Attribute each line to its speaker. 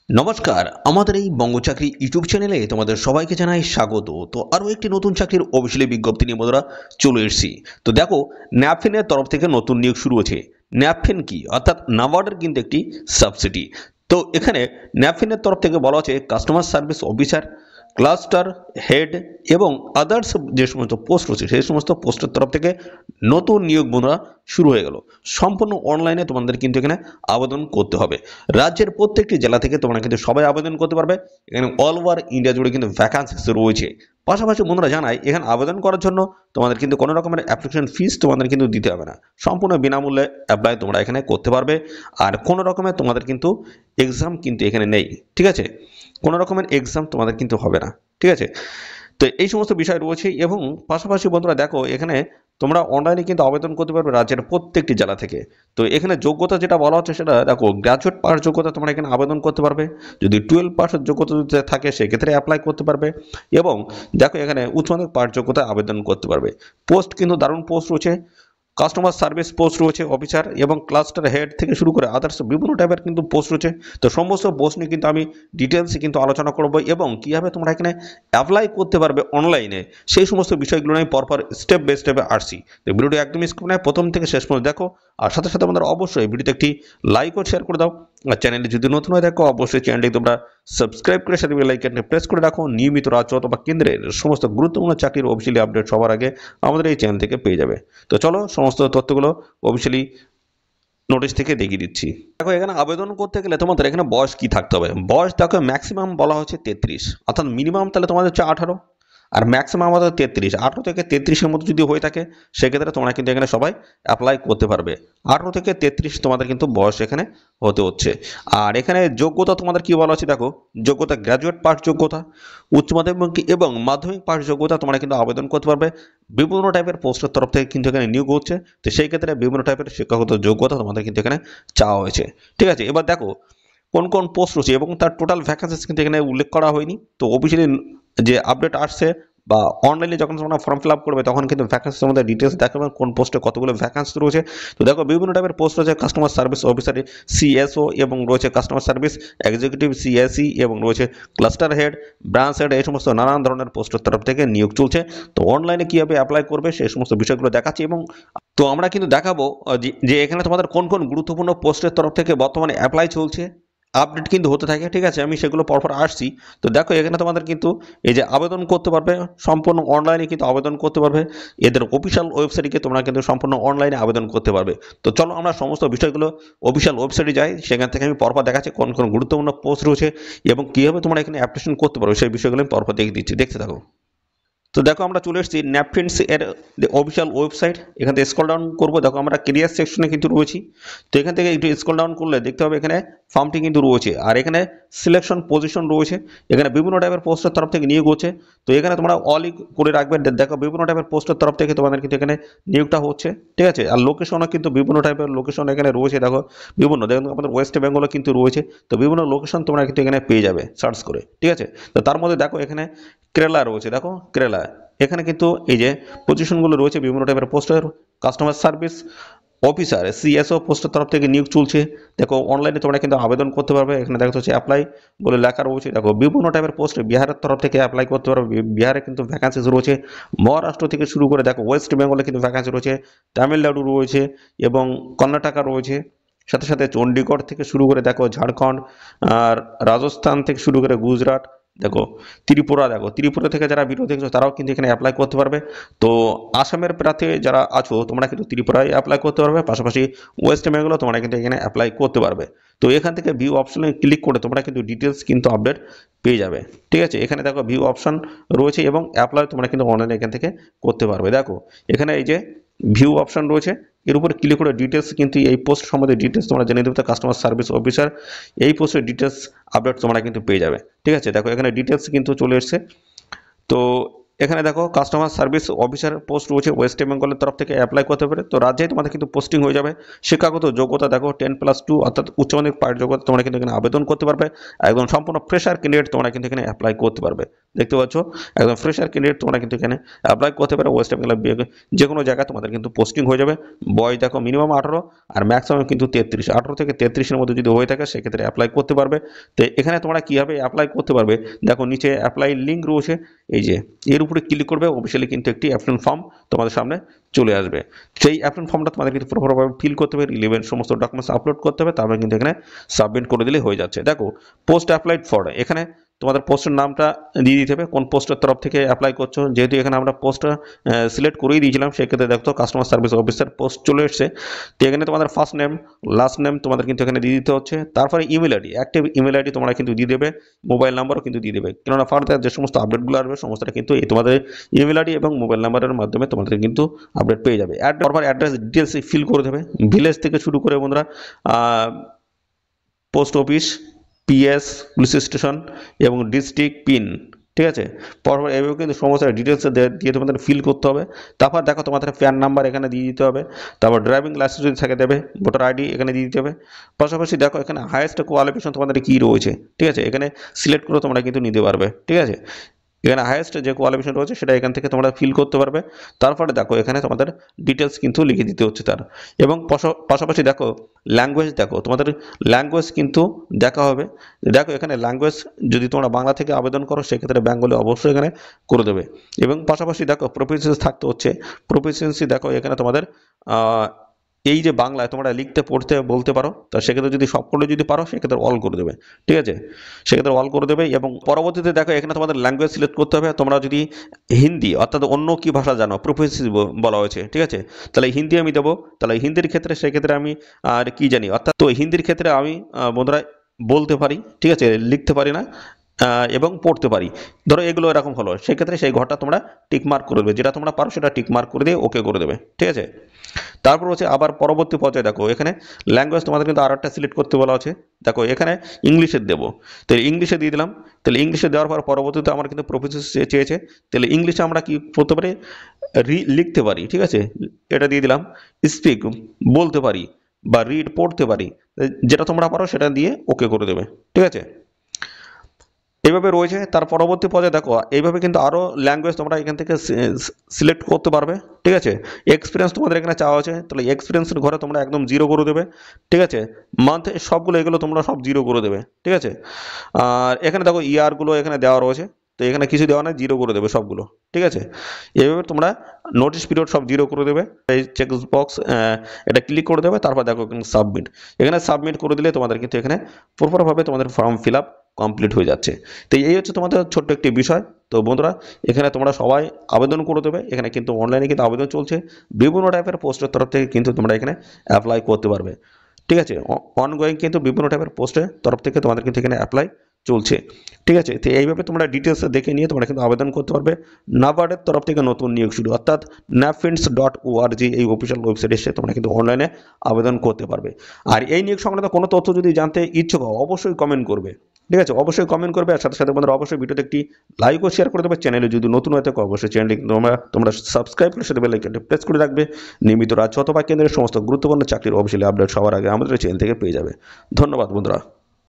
Speaker 1: নমস্কার, আমাদের এই বঙ্গ চাকরি ইউটিউব চ্যানেলে তোমাদের সবাইকে জানাই স্বাগত। তো আরও একটি নতুন চাকরির অফিসিয়ালি বিজ্ঞপ্তি নিয়ে বন্ধুরা চলে এসেছি। তো দেখো, ন্যাপফিনের তরফ থেকে নতুন নিয়োগ শুরু হয়েছে। ন্যাপফিন কি, অর্থাৎ নাবার্ডের কিন্তু একটি সাবসিডি। তো এখানে ন্যাপফিনের তরফ থেকে বলা হচ্ছে customer service officer, cluster head এবং আদার্স যে সমস্ত পোস্ট রয়েছে সেই সমস্ত পোস্টের তরফ থেকে নতুন নিয়োগ বন্ধুরা শুরু হয়ে গেল। সম্পূর্ণ অনলাইনে তোমাদের কিন্তু এখানে আবেদন করতে হবে। রাজ্যের প্রত্যেকটি জেলা থেকে তোমরা কিন্তু সবাই আবেদন করতে পারবে। এখানে অল ওভার ইন্ডিয়া জুড়ে কিন্তু ভ্যাকান্সিস রয়েছে। পাশাপাশি বন্ধুরা জানাই, এখানে আবেদন করার জন্য তোমাদের কিন্তু কোনো রকমের অ্যাপ্লিকেশন ফিস তোমাদের কিন্তু দিতে হবে না। সম্পূর্ণ বিনামূল্যে অ্যাপ্লাই তোমরা এখানে করতে পারবে। আর কোনো রকমের তোমাদের কিন্তু এক্সাম কিন্তু এখানে নেই, ঠিক আছে? কোনো রকমের এক্সাম তোমাদের কিন্তু হবে না, ঠিক আছে? তো এই সমস্ত বিষয় রয়েছে। এবং পাশাপাশি বন্ধুরা দেখো, এখানে তোমরা অনলাইনে কিন্তু আবেদন করতে পারবে রাজ্যের প্রত্যেকটি জেলা থেকে। তো এখানে যোগ্যতা যেটা বলা হচ্ছে সেটা দেখো, গ্র্যাজুয়েট পাস যোগ্যতা তোমরা এখানে আবেদন করতে পারবে। যদি 12 পাসের যোগ্যতা যদি থাকে সেক্ষেত্রে অ্যাপ্লাই করতে পারবে। এবং দেখো, এখানে উচ্চ মাধ্যমিক পাস যোগ্যতা আবেদন করতে পারবে। পোস্ট কিন্তু দারুণ পোস্ট রয়েছে। কাস্টমার সার্ভিস পোস্ট রয়েছে অফিসার, এবং ক্লাস্টার হেড থেকে শুরু করে আদার্স বিভিন্ন টাইপের কিন্তু পোস্ট রয়েছে। তো সমস্ত পোস্ট নিয়ে কিন্তু আমি ডিটেলসে কিন্তু আলোচনা করবো, এবং কীভাবে তোমরা এখানে অ্যাপ্লাই করতে পারবে অনলাইনে সেই সমস্ত বিষয়গুলো আমি পরপর স্টেপ বাই স্টেপে আসছি। তো ভিডিওটি একদমই স্কিপ নয়, প্রথম থেকে শেষ পর্যন্ত দেখো। আর সাথে সাথে আমাদের অবশ্যই ভিডিওতে একটি লাইক ও শেয়ার করে দাও। আর চ্যানেলে যদি নতুন হয়ে দেখো, অবশ্যই চ্যানেলটি তোমরা সাবস্ক্রাইব করে সাথে বেল আইকনটি প্রেস করে রাখো। নিয়মিত রাজ্য অথবা কেন্দ্রের সমস্ত গুরুত্বপূর্ণ চাকরির অফিসিয়ালি আপডেট সবার আগে আমাদের এই চ্যানেল থেকে পেয়ে যাবে। তো চলো, সমস্ত তথ্যগুলো অফিসিয়ালি নোটিশ থেকে দেখিয়ে দিচ্ছি। দেখো, এখানে আবেদন করতে গেলে তোমাদের এখানে বয়স কি থাকতে হবে। বয়স দেখো, ম্যাক্সিমাম বলা হচ্ছে 33, অর্থাৎ মিনিমাম তাহলে তোমাদের হচ্ছে 18, আর ম্যাক্সিমাম আমাদের 33। 18 থেকে 33-এর মধ্যে যদি হয়ে থাকে সেক্ষেত্রে তোমরা কিন্তু এখানে সবাই অ্যাপ্লাই করতে পারবে। 18 থেকে 33 তোমাদের কিন্তু বয়স এখানে হতে হচ্ছে। আর এখানে যোগ্যতা তোমাদের কি বলা হচ্ছে দেখো, যোগ্যতা গ্র্যাজুয়েট পাস যোগ্যতা, উচ্চ মাধ্যমিক এবং মাধ্যমিক পাস যোগ্যতা তোমরা কিন্তু আবেদন করতে পারবে। বিভিন্ন টাইপের পোস্টের তরফ থেকে কিন্তু এখানে নিয়োগ হচ্ছে। তো সেই ক্ষেত্রে বিভিন্ন টাইপের শিক্ষাগত যোগ্যতা তোমাদের কিন্তু এখানে চাওয়া হয়েছে, ঠিক আছে? এবার দেখো কোন কোন পোস্ট রয়েছে এবং তার টোটাল ভ্যাকান্সিস কিন্তু এখানে উল্লেখ করা হয়নি। তো অফিসিয়ালি যে আপডেট আসছে বা অনলাইনে যখন তোমরা ফর্ম ফিল আপ করবে তখন কিন্তু ভ্যাকান্সির মধ্যে ডিটেলস দেখাবেন কোন পোস্টে কতগুলো ভ্যাকান্সি রয়েছে। তো দেখো, বিভিন্ন টাইপের পোস্ট রয়েছে। কাস্টমার সার্ভিস অফিসার সিএসও, এবং রয়েছে কাস্টমার সার্ভিস এক্সিকিউটিভ সিএসই, এবং রয়েছে ক্লাস্টার হেড, ব্রাঞ্চ হেড, এই সমস্ত নানান ধরনের পোস্টের তরফ থেকে নিয়োগ চলছে। তো অনলাইনে কীভাবে অ্যাপ্লাই করবে সেই সমস্ত বিষয়গুলো দেখাচ্ছি। এবং তো আমরা কিন্তু দেখাবো যে এখানে তোমাদের কোন কোন গুরুত্বপূর্ণ পোস্টের তরফ থেকে বর্তমানে অ্যাপ্লাই চলছে, আপডেট কিন্তু হতে থাকে, ঠিক আছে? আমি সেগুলো পরপর আসছি। তো দেখো, এখানে তোমাদের কিন্তু এই যে আবেদন করতে পারবে সম্পূর্ণ অনলাইনে কিন্তু আবেদন করতে পারবে। এদের অফিসিয়াল ওয়েবসাইটে তোমরা কিন্তু সম্পূর্ণ অনলাইনে আবেদন করতে পারবে। তো চলো আমরা সমস্ত বিষয়গুলো অফিসিয়াল ওয়েবসাইটে যাই, সেখান থেকে আমি পরপর দেখাচ্ছি কোন কোন গুরুত্বপূর্ণ পোস্ট রয়েছে এবং কীভাবে তোমরা এখানে অ্যাপ্লিকেশন করতে পারো সেই বিষয়গুলো আমি পরপর দেখিয়ে দিচ্ছি, দেখতে থাকো। তো দেখো, আমরা চলে এসেছি ন্যাপফিনস এর অফিসিয়াল ওয়েবসাইট। এখান থেকে স্ক্রল ডাউন করবো, দেখো আমরা কেরিয়ার সেকশনে কিন্তু রয়েছি। তো এখান থেকে একটু স্ক্রল ডাউন করলে দেখতে হবে এখানে ফর্মটি কিন্তু রয়েছে, আর এখানে সিলেকশন পজিশন রয়েছে। এখানে বিভিন্ন টাইপের পোস্টের তরফ থেকে নিয়োগ হচ্ছে। তো এখানে তোমরা অলই করে রাখবে, দেখো বিভিন্ন টাইপের পোস্টের তরফ থেকে তোমাদের কিন্তু এখানে নিয়োগটা হচ্ছে, ঠিক আছে? আর লোকেশনও কিন্তু বিভিন্ন টাইপের লোকেশন এখানে রয়েছে। দেখো দেখো আমাদের ওয়েস্ট বেঙ্গলও কিন্তু রয়েছে। তো বিভিন্ন লোকেশন তোমরা কিন্তু এখানে পেয়ে যাবে সার্চ করে, ঠিক আছে? তো তার মধ্যে দেখো এখানে কেরালা রয়েছে। দেখো কেরালা, এখানে কিন্তু এই যে পজিশনগুলো রয়েছে বিভিন্ন টাইপের poster. Customer service officer CSO পোস্টের তরফ থেকে নিয়োগ চলছে। দেখো অনলাইনে তোমরা কিন্তু আবেদন করতে পারবে। এখানে দেখা হচ্ছে অ্যাপ্লাই বলে লেখা রয়েছে। দেখো বিভিন্ন টাইপের পোস্টে বিহারের তরফ থেকে অ্যাপ্লাই করতে পারবে। বিহারে কিন্তু ভ্যাকান্সিস রয়েছে। মহারাষ্ট্র থেকে শুরু করে দেখো ওয়েস্ট বেঙ্গলে কিন্তু ভ্যাকান্সি রয়েছে, তামিলনাড়ু রয়েছে এবং কর্ণাটকা রয়েছে। সাথে সাথে চণ্ডীগড় থেকে শুরু করে দেখো ঝাড়খণ্ড, আর রাজস্থান থেকে শুরু করে গুজরাট, দেখো ত্রিপুরা, দেখো ত্রিপুরা থেকে যারা ভিডিও দেখছো তারাও কিন্তু এখানে অ্যাপ্লাই করতে পারবে। তো আসামের প্রার্থী যারা আছো তোমরা কিন্তু ত্রিপুরায় অ্যাপ্লাই করতে পারবে, পাশাপাশি ওয়েস্ট বেঙ্গলও তোমরা কিন্তু এখানে অ্যাপ্লাই করতে পারবে। তো এখান থেকে ভিউ অপশনে ক্লিক করে তোমরা কিন্তু ডিটেলস কিন্তু আপডেট পেয়ে যাবে, ঠিক আছে? এখানে দেখো ভিউ অপশন রয়েছে এবং অ্যাপ্লাই তোমরা কিন্তু অনলাইনে এখান থেকে করতে পারবে। দেখো এখানে এই যে ভিউ অপশন রয়েছে, এর উপরে ক্লিক করে ডিটেলস কিন্তু এই পোস্ট সম্বন্ধে ডিটেলস তোমরা জেনে দেবে। কাস্টমার সার্ভিস অফিসার এই পোস্টের ডিটেলস আপডেট তোমরা কিন্তু পেয়ে যাবে, ঠিক আছে? দেখো এখানে ডিটেলস কিন্তু চলে এসছে। তো এখানে দেখো কাস্টমার সার্ভিস অফিসার পোস্ট রয়েছে ওয়েস্ট বেঙ্গলের তরফ থেকে অ্যাপ্লাই করতে পারে। তো রাজ্যে তোমাদের কিন্তু পোস্টিং হয়ে যাবে। শিক্ষাগত যোগ্যতা দেখো 10+2 অর্থাৎ উচ্চ মাধ্যমিক পাশ যোগ্যতা তোমরা কিন্তু এখানে আবেদন করতে পারবে। একদম সম্পূর্ণ ফ্রেশার ক্যান্ডিডেট তোমরা কিন্তু এখানে অ্যাপ্লাই করতে পারবে। দেখতে পাচ্ছ একদম ফ্রেশার ক্যান্ডিডেট তোমরা কিন্তু এখানে অ্যাপ্লাই করতে পারো। ওয়েস্ট বেঙ্গলের যে কোনো জায়গায় তোমাদের কিন্তু পোস্টিং হয়ে যাবে। বয়স দেখো মিনিমাম 18 আর ম্যাক্সিমাম কিন্তু 33, 18 থেকে 33-এর মধ্যে যদি হয়ে থাকে সেক্ষেত্রে অ্যাপ্লাই করতে পারবে। তো এখানে তোমরা কীভাবে অ্যাপ্লাই করতে পারবে দেখো, নিচে অ্যাপ্লাই লিঙ্ক রয়েছে, এই যে এর উপরে ক্লিক করবে, অফিসিয়ালি কিন্তু একটি অ্যাপ্লিকেশন ফর্ম তোমাদের সামনে চলে আসবে। সেই অ্যাপ্লিকেশন ফর্মটা তোমাদের কিন্তু পুরোপুরিভাবে ফিল করতে হবে, রিলেভেন্ট সমস্ত ডকুমেন্টস আপলোড করতে হবে, তারপরে কিন্তু এখানে সাবমিট করে দিলে হয়ে যাচ্ছে। দেখো পোস্ট অ্যাপ্লাইড ফর, এখানে তোমাদের পোস্টের নামটা দিয়ে দিতে হবে, কোন পোস্টের তরফ থেকে অ্যাপ্লাই করছো। যেহেতু এখানে আমরা পোস্টটা সিলেক্ট করেই দিয়েছিলাম, সেক্ষেত্রে দেখো কাস্টমার সার্ভিস অফিসার পোস্ট চলে এসছে। তো এখানে তোমাদের ফার্স্ট নেম লাস্ট নেম তোমাদের কিন্তু এখানে দিয়ে দিতে হচ্ছে। তারপরে email ID, active email ID তোমরা কিন্তু দিয়ে দেবে, মোবাইল নাম্বারও কিন্তু দিয়ে দেবে, কেননা ফার্দার যে সমস্ত আপডেটগুলো আসবে সমস্তটা কিন্তু এই তোমাদের ইমেল আইডি এবং মোবাইল নাম্বারের মাধ্যমে তোমাদের কিন্তু আপডেট পেয়ে যাবে। অ্যাড্রেস ডিটেলস ফিল করে দেবে, ভিলেজ থেকে শুরু করে বন্ধুরা post office, PS, police station এবং ডিস্ট্রিক্ট পিন, ঠিক আছে। পরপর এইভাবে কিন্তু সমস্ত ডিটেলস দিয়ে তোমাদের ফিল করতে হবে। তারপর দেখো তোমাদের প্যান নাম্বার এখানে দিয়ে দিতে হবে, তারপর ড্রাইভিং লাইসেন্স যদি থাকে দেবে, ভোটার আইডি এখানে দিয়ে দিতে হবে। পাশাপাশি দেখো এখানে হাইয়েস্ট কোয়ালিফিকেশন তোমাদের কী রয়েছে, ঠিক আছে, এখানে সিলেক্ট করে তোমরা কিন্তু নিতে পারবে, ঠিক আছে। এখানে হাইয়েস্ট যে কোয়ালিফিকেশন রয়েছে সেটা এখান থেকে তোমরা ফিল করতে পারবে। তারপরে দেখো এখানে তোমাদের ডিটেলস কিন্তু লিখে দিতে হচ্ছে তার। এবং পাশাপাশি দেখো ল্যাঙ্গুয়েজ, দেখো তোমাদের ল্যাঙ্গুয়েজ কিন্তু দেখা হবে। দেখো এখানে ল্যাঙ্গুয়েজ যদি তোমরা বাংলা থেকে আবেদন করো সেক্ষেত্রে বেঙ্গলি অবশ্যই এখানে করে দেবে। এবং পাশাপাশি দেখো প্রফিসিয়েন্সি থাকতে হচ্ছে, প্রফিসিয়েন্সি দেখো এখানে তোমাদের এই যে বাংলায় তোমরা লিখতে পড়তে বলতে পারো, তো সেক্ষেত্রে যদি সবগুলো যদি পারো সেক্ষেত্রে অল করে দেবে, ঠিক আছে, সেক্ষেত্রে অল করে দেবে। এবং পরবর্তীতে দেখো এখানে তোমাদের ল্যাঙ্গুয়েজ সিলেক্ট করতে হবে। তোমরা যদি হিন্দি অর্থাৎ অন্য কি ভাষা জানো, প্রফেসি বলা হয়েছে, ঠিক আছে, তাহলে হিন্দি আমি দেবো। তাহলে হিন্দির ক্ষেত্রে সেক্ষেত্রে আমি আর কি জানি, অর্থাৎ তো হিন্দির ক্ষেত্রে আমি বন্ধুরা বলতে পারি, ঠিক আছে, লিখতে পারি না এবং পড়তে পারি, ধরো এগুলো এরকম হলো, সেক্ষেত্রে সেই ঘরটা তোমরা টিকমার্ক করে দেবে, যেটা তোমরা পারো সেটা টিকমার্ক করে দিয়ে ওকে করে দেবে, ঠিক আছে। তারপর হচ্ছে আবার পরবর্তী পর্যায়ে দেখো এখানে ল্যাঙ্গুয়েজ তোমাদের কিন্তু আরও একটা সিলেক্ট করতে বলা আছে। দেখো এখানে ইংলিশের দেবো, তাহলে ইংলিশে দিয়ে দিলাম। তাহলে ইংলিশে দেওয়ার পর পরবর্তীতে আমার কিন্তু প্রফেসিয়েন্সি চেয়েছে, তাহলে ইংলিশে আমরা কি করতে পারি, লিখতে পারি, ঠিক আছে, এটা দিয়ে দিলাম। স্পিক বলতে পারি বা রিড পড়তে পারি, যেটা তোমরা পারো সেটা দিয়ে ওকে করে দেবে, ঠিক আছে। এইভাবে রয়েছে। তার পরবর্তী পর্যায়ে দেখো এইভাবে কিন্তু আরও ল্যাঙ্গুয়েজ তোমরা এখান থেকে সিলেক্ট করতে পারবে, ঠিক আছে। এক্সপিরিয়েন্স তোমাদের এখানে চাওয়া আছে, তাহলে এক্সপিরিয়েন্সের ঘরে তোমরা একদম 0 করে দেবে, ঠিক আছে। মান্থ সবগুলো এগুলো তোমরা সব 0 করে দেবে, ঠিক আছে। আর এখানে দেখো ইয়ারগুলো এখানে দেওয়া রয়েছে, তো এখানে কিছু দেওয়া নেই, 0 করে দেবে সবগুলো, ঠিক আছে। এইভাবে তোমরা নোটিশ পিরিয়ড সব 0 করে দেবে, এই চেক বক্স এটা ক্লিক করে দেবে। তারপর দেখো সাবমিট, এখানে সাবমিট করে দিলে তোমাদের কিন্তু এখানে প্রপারভাবে তোমাদের ফর্ম ফিল আপ কমপ্লিট হয়ে যাচ্ছে। তো এই হচ্ছে তোমাদের ছোট্ট একটি বিষয়। তো বন্ধুরা এখানে তোমরা সবাই আবেদন করে দেবে, এখানে কিন্তু অনলাইনে কিন্তু আবেদন চলছে, বিভিন্ন টাইপের পোস্টের তরফ থেকে কিন্তু তোমরা এখানে অ্যাপ্লাই করতে পারবে, ঠিক আছে। অনগোয়িং কিন্তু বিভিন্ন টাইপের পোস্টের তরফ থেকে তোমাদের কিন্তু এখানে অ্যাপ্লাই চলছে, ঠিক আছে। তো এইভাবে তোমরা ডিটেলসে দেখে নিয়ে তোমরা কিন্তু আবেদন করতে পারবে। নাবার্ডের তরফ থেকে নতুন নিয়োগ শুরু, অর্থাৎ napfins.org এই অফিসিয়াল ওয়েবসাইটে এসে তোমরা কিন্তু অনলাইনে আবেদন করতে পারবে। আর এই নিয়োগ সংক্রান্ত কোনো তথ্য যদি জানতে ইচ্ছুক হও অবশ্যই কমেন্ট করবে, ঠিক আছে, অবশ্যই কমেন্ট করবে। আর সাথে সাথে বন্ধুরা অবশ্যই ভিডিওতে একটি লাইক ও শেয়ার করে দেবে। চ্যানেলে যদি নতুন হয়ে থাকো অবশ্যই চ্যানেলটি তোমরা সাবস্ক্রাইব করে সাথে বেল আইকনটি প্রেস করে রাখবে। নিয়মিত রাজ্য অথবা কেন্দ্রের সমস্ত গুরুত্বপূর্ণ চাকরির অফিসিয়ালি আপডেট সবার আগে আমাদের চ্যানেল থেকে পেয়ে যাবে। ধন্যবাদ বন্ধুরা।